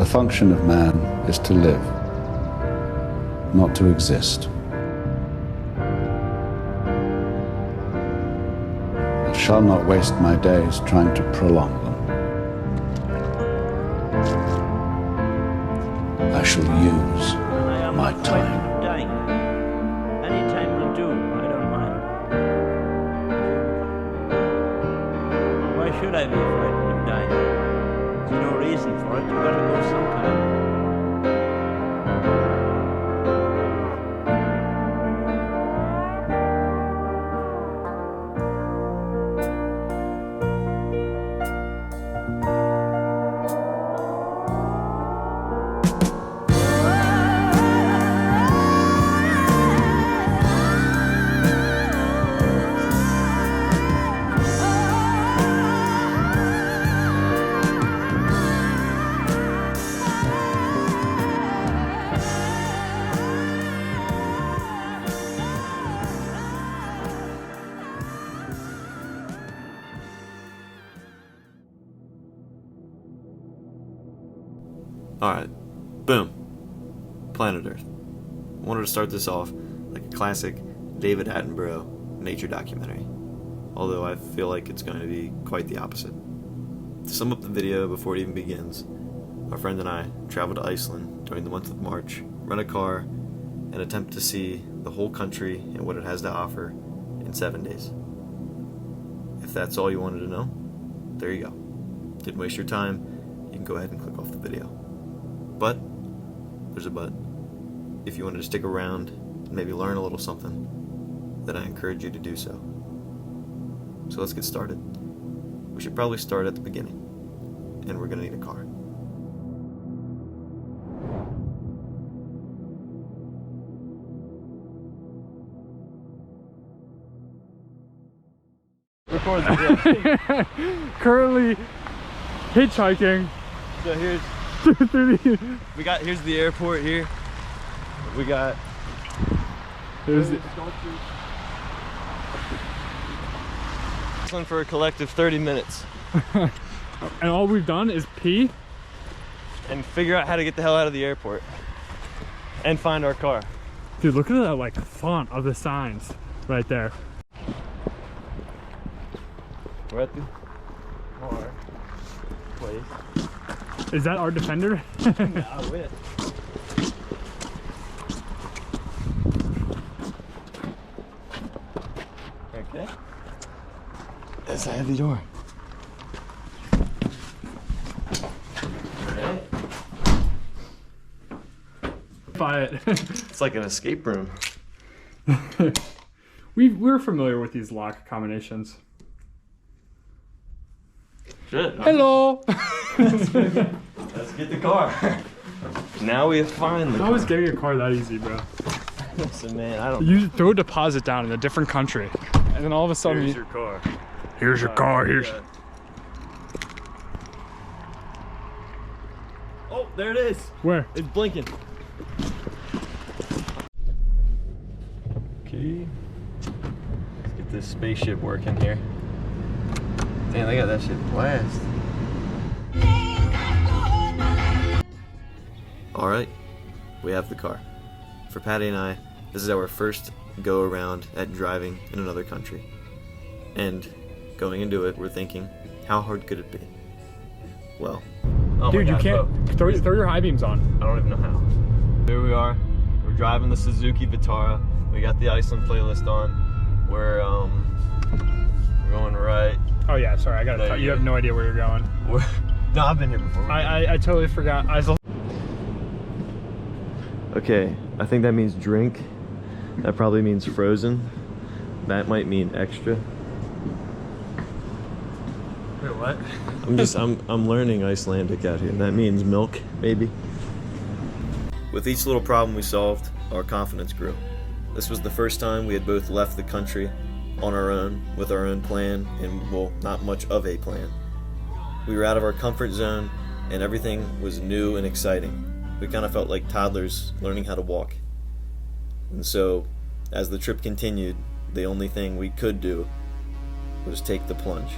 function of man is to live, not to exist. I shall not waste my days trying to prolong them. I shall use my time. Any time will do, I don't mind. Why should I be frightened of dying? There's no reason for it. You've got to go sometime. Alright, boom. Planet Earth. Wanted to start this off like a classic David Attenborough nature documentary, although I feel like it's going to be quite the opposite. To sum up the video before it even begins, our friend and I traveled to Iceland during the month of March, rent a car, and attempt to see the whole country and what it has to offer in 7 days. If that's all you wanted to know, there you go. Didn't waste your time, you can go ahead and click off the video. But, there's a but. If you wanted to stick around and maybe learn a little something, then I encourage you to do so. So let's get started. We should probably start at the beginning, and we're gonna need a car. Record the video. Currently hitchhiking. So here's here's the airport here. We got there's the Iceland for a collective 30 minutes. and all we've done is pee and figure out how to get the hell out of the airport and find our car. Dude, look at that like font of the signs right there. We're at the car place. Is that our Defender? I wish. Okay. That's a heavy door. Buy it. It's like an escape room. We're familiar with these lock combinations. Shit. Hello. Let's get the car. Now we have finally. How is getting a car that easy, bro? Listen, man, I don't. You throw a deposit down in a different country, and then all of a sudden, Here's your car. Here's your car. Here's. Oh, there it is. Where? It's blinking. Okay. Let's get this spaceship working here. Damn, they got that shit blast. Alright, we have the car. For Patty and I, this is our first go around at driving in another country. And going into it, we're thinking, how hard could it be? Well, Oh dude, my you God, can't throw your high beams on. I don't even know how. Here we are. We're driving the Suzuki Vitara. We got the Iceland playlist on. We're going right. Oh yeah, sorry, I gotta. There You you have no idea where you're going. No, I've been here before. I totally forgot. Okay, I think that means drink. That probably means frozen. That might mean extra. Wait, what? I'm learning Icelandic out here. That means milk, maybe. with each little problem we solved, our confidence grew. This was the first time we had both left the country on our own, with our own plan, and well, not much of a plan. We were out of our comfort zone, and everything was new and exciting. We kind of felt like toddlers learning how to walk. And so, as the trip continued, the only thing we could do was take the plunge.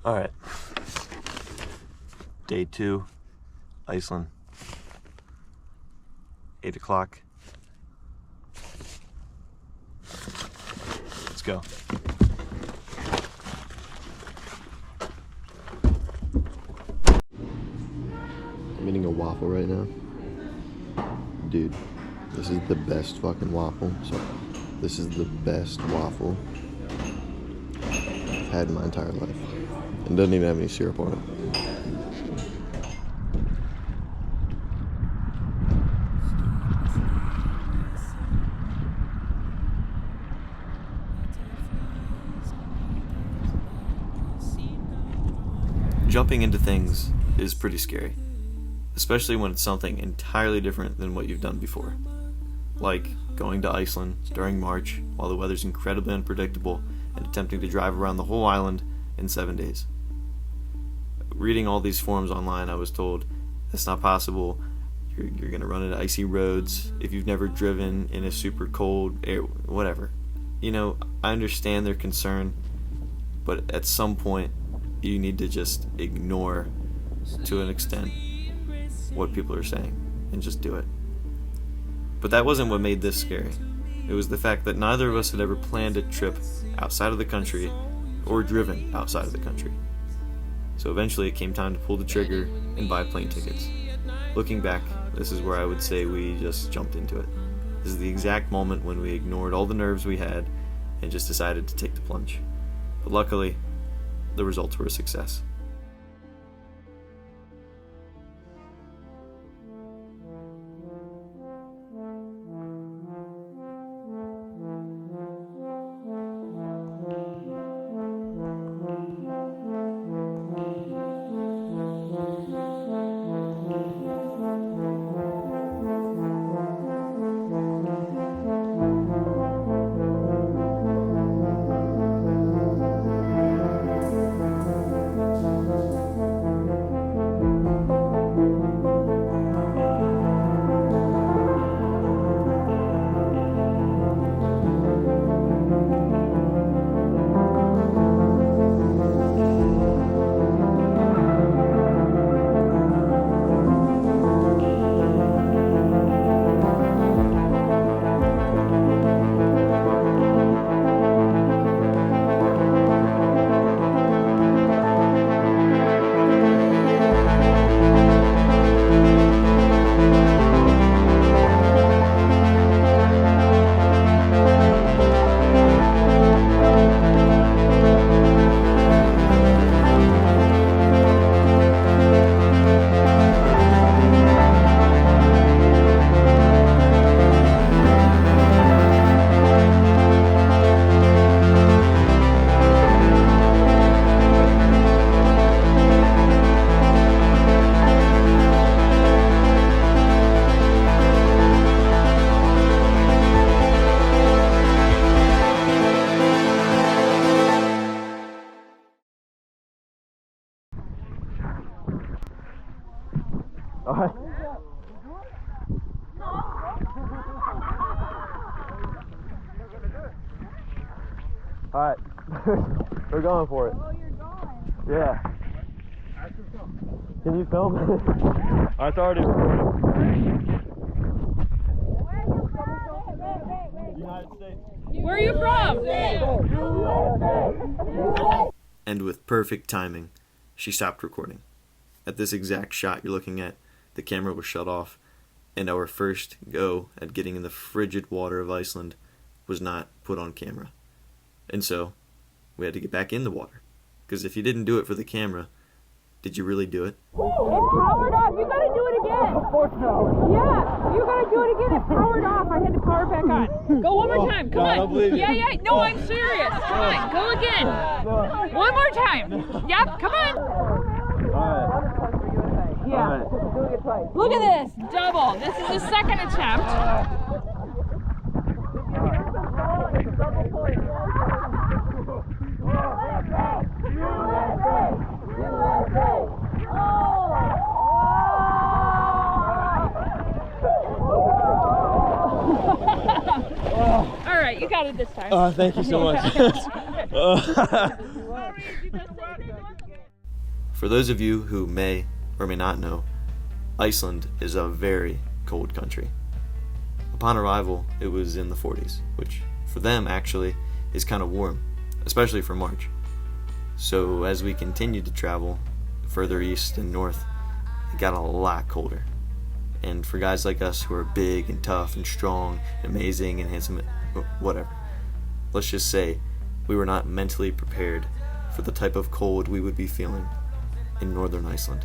All right. Day 2, Iceland. 8 o'clock. Let's go. I'm eating a waffle right now. Dude, this is the best fucking waffle. So, this is the best waffle I've had in my entire life. It doesn't even have any syrup on it. Jumping into things is pretty scary, especially when it's something entirely different than what you've done before. Like going to Iceland during March while the weather's incredibly unpredictable and attempting to drive around the whole island in 7 days. Reading all these forums online, I was told that's not possible. You're going to run into icy roads if you've never driven in a super cold air, whatever. You know, I understand their concern, but at some point you need to just ignore, to an extent, what people are saying and just do it. But that wasn't what made this scary. It was the fact that neither of us had ever planned a trip outside of the country or driven outside of the country. So eventually it came time to pull the trigger and buy plane tickets. Looking back, this is where I would say we just jumped into it. This is the exact moment when we ignored all the nerves we had and just decided to take the plunge. But luckily, the results were a success. Alright. Alright. We're going for it. Oh, you're going. Yeah. Can you film? It's already recording. United States. Where are you from? And with perfect timing, she stopped recording. At this exact shot you're looking at, the camera was shut off, and our first go at getting in the frigid water of Iceland was not put on camera. And so, we had to get back in the water. Because if you didn't do it for the camera, did you really do it? It's powered off. You gotta do it again. Of course not. Yeah, you gotta do it again. It's powered off. I had to power it back on. Go one more time. Come on. I don't believe you. Yeah. No, I'm serious. Come on. Go again. One more time. Yep. Come on. Alright. Yeah. Alright. Look at this. Double. This is the second attempt. All right, you got it this time. Thank you so much. Sorry, you just For those of you who may or may not know, Iceland is a very cold country. Upon arrival, it was in the 40s, which for them actually is kind of warm, especially for March. So as we continued to travel further east and north, it got a lot colder. And for guys like us who are big and tough and strong, amazing and handsome, whatever, let's just say we were not mentally prepared for the type of cold we would be feeling in northern Iceland.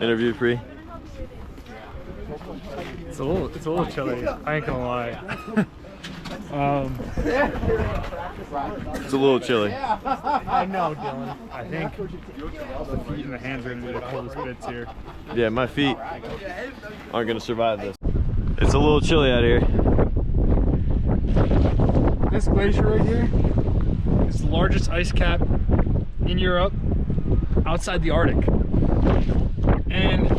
Interview free. It's a little chilly. I ain't gonna lie. It's a little chilly. I know, Dylan. I think the feet and the hands are gonna be the coldest bits here. Yeah, my feet aren't gonna survive this. It's a little chilly out here. This glacier right here is the largest ice cap in Europe outside the Arctic. And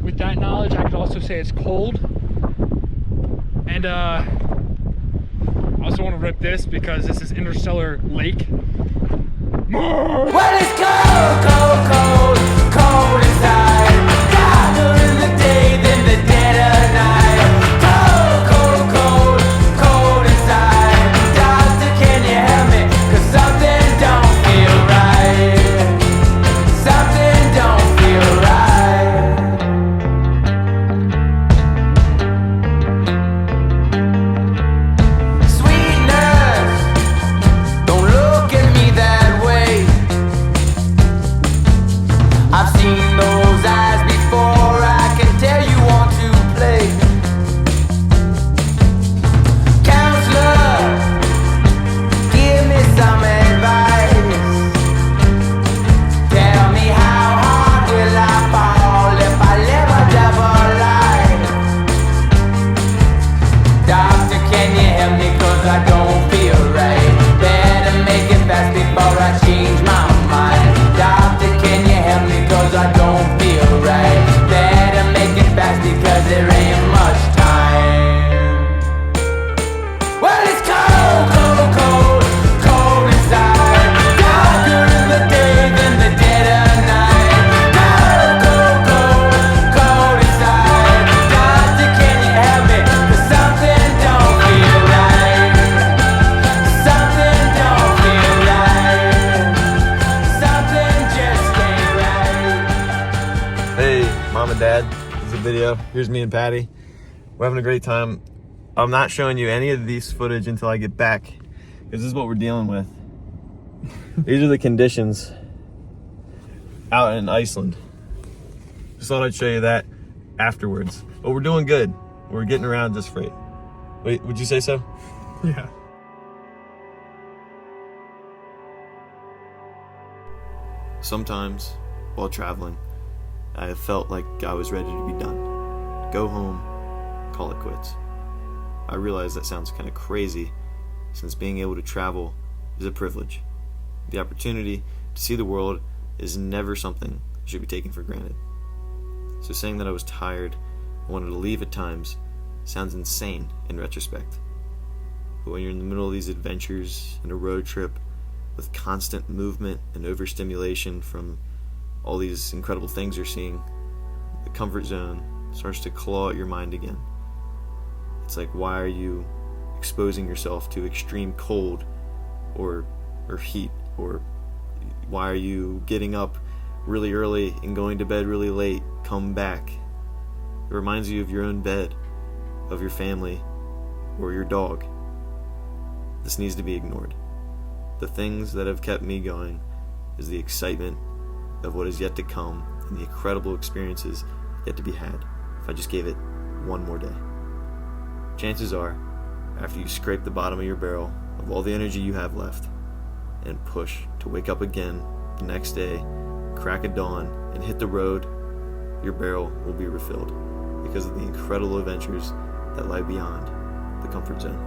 with that knowledge, I could also say it's cold. And I also want to rip this because this is Interstellar Lake. Well, it's cold, cold, cold, cold inside. Darker in the day than the dead of night. Cold, cold, cold, cold inside. Doctor, can you help me? 'Cause something don't feel right. Something don't feel right. Sweet nurse, don't look at me that way. I've seen those eyes before, I can tell you want to play. Counselor, give me some advice. Tell me how hard will I fall if I live a double life. Doctor, can you help me 'cause I don't feel right. Better make it fast before I change my mind. Doctor, can you help me 'cause I don't feel right. Better make it fast because there ain't much time. Well, it's cold, cold, cold, cold inside. Darker in the day than the dead of night. Cold, cold, cold, cold inside. Doctor, can you help me? 'Cause something don't feel right. Something don't feel right. Something just ain't right. Hey, Mom and Dad, this is a video. Here's me and Patty. We're having a great time. I'm not showing you any of these footage until I get back, because this is what we're dealing with. These are the conditions out in Iceland. Just thought I'd show you that afterwards. But we're doing good. We're getting around just great. Wait, would you say so? Yeah. Sometimes, while traveling, I have felt like I was ready to be done. Go home, call it quits. I realize that sounds kind of crazy, since being able to travel is a privilege. The opportunity to see the world is never something that should be taken for granted. So saying that I was tired and wanted to leave at times sounds insane in retrospect. But when you're in the middle of these adventures and a road trip with constant movement and overstimulation from all these incredible things you're seeing, the comfort zone starts to claw at your mind again. It's like, why are you exposing yourself to extreme cold or heat? Or why are you getting up really early and going to bed really late? Come back. It reminds you of your own bed, of your family, or your dog. This needs to be ignored. The things that have kept me going is the excitement of what is yet to come and the incredible experiences yet to be had if I just gave it one more day. Chances are, after you scrape the bottom of your barrel of all the energy you have left and push to wake up again the next day, crack of dawn, and hit the road, your barrel will be refilled because of the incredible adventures that lie beyond the comfort zone.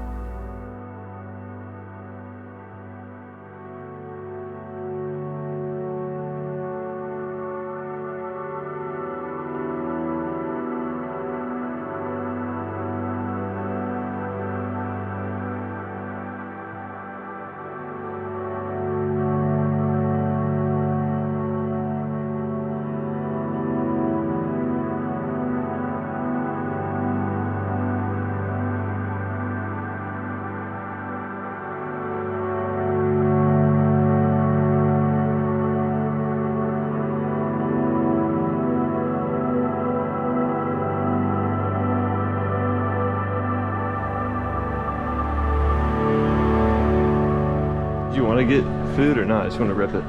get food or not? I just want to rip it.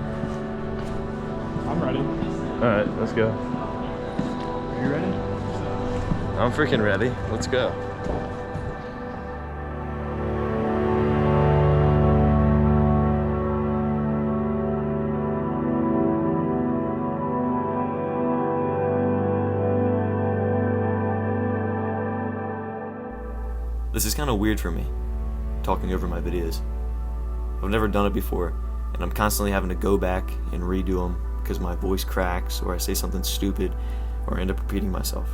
I'm ready. Alright, let's go. Are you ready? I'm freaking ready. Let's go. This is kind of weird for me, talking over my videos. I've never done it before, and I'm constantly having to go back and redo them because my voice cracks, or I say something stupid, or I end up repeating myself.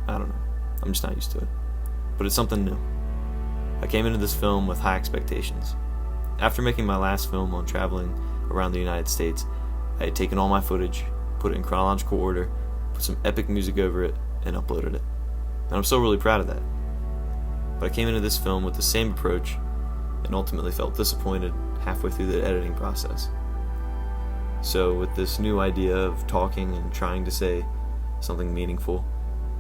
I don't know. I'm just not used to it. But it's something new. I came into this film with high expectations. After making my last film on traveling around the United States, I had taken all my footage, put it in chronological order, put some epic music over it, and uploaded it. And I'm still really proud of that. But I came into this film with the same approach and ultimately felt disappointed halfway through the editing process. So with this new idea of talking and trying to say something meaningful,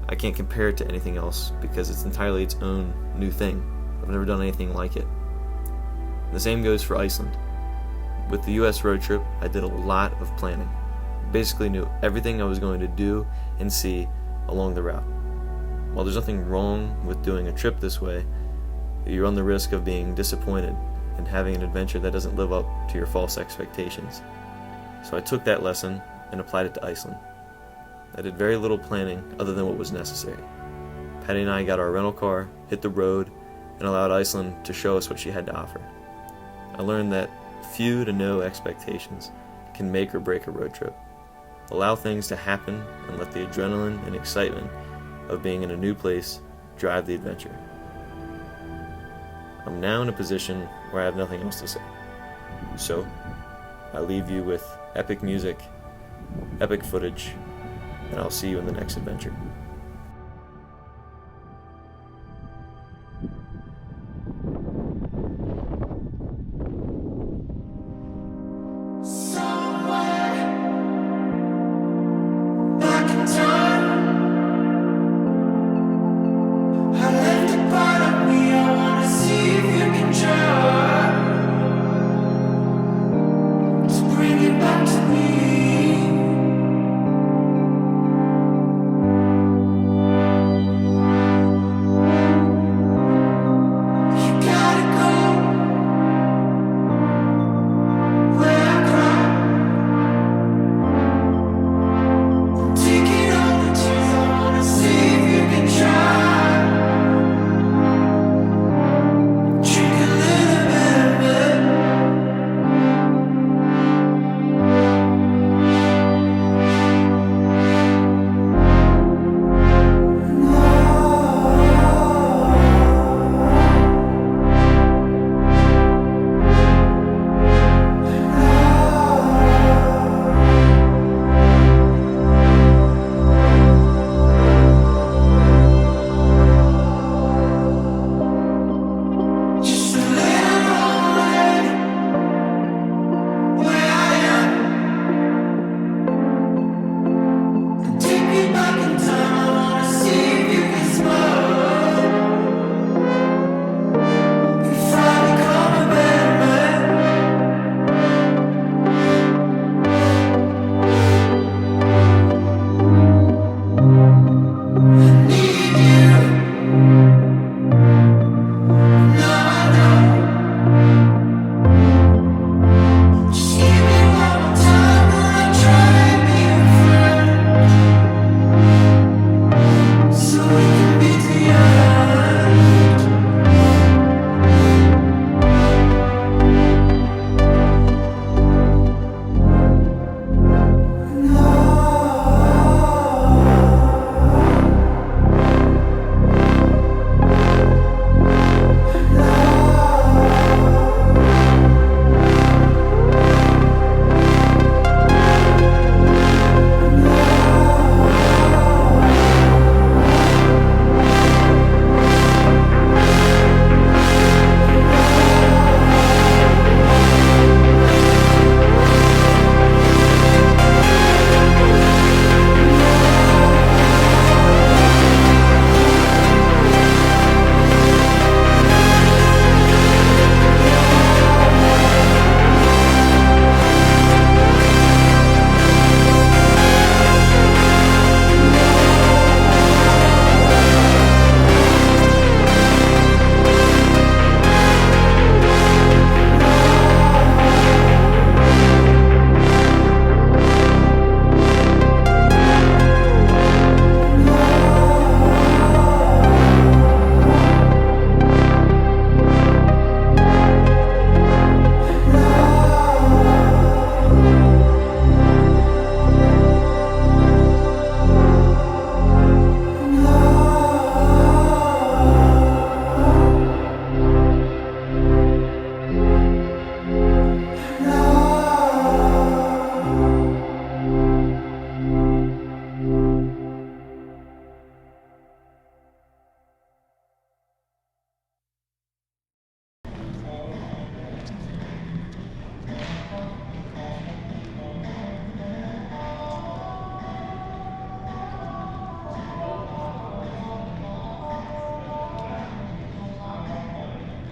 I can't compare it to anything else because it's entirely its own new thing. I've never done anything like it. And the same goes for Iceland. With the US road trip, I did a lot of planning. Basically knew everything I was going to do and see along the route. While there's nothing wrong with doing a trip this way, you run the risk of being disappointed and having an adventure that doesn't live up to your false expectations. So I took that lesson and applied it to Iceland. I did very little planning other than what was necessary. Patty and I got our rental car, hit the road, and allowed Iceland to show us what she had to offer. I learned that few to no expectations can make or break a road trip. Allow things to happen and let the adrenaline and excitement of being in a new place drive the adventure. I'm now in a position where I have nothing else to say. So, I leave you with epic music, epic footage, and I'll see you in the next adventure.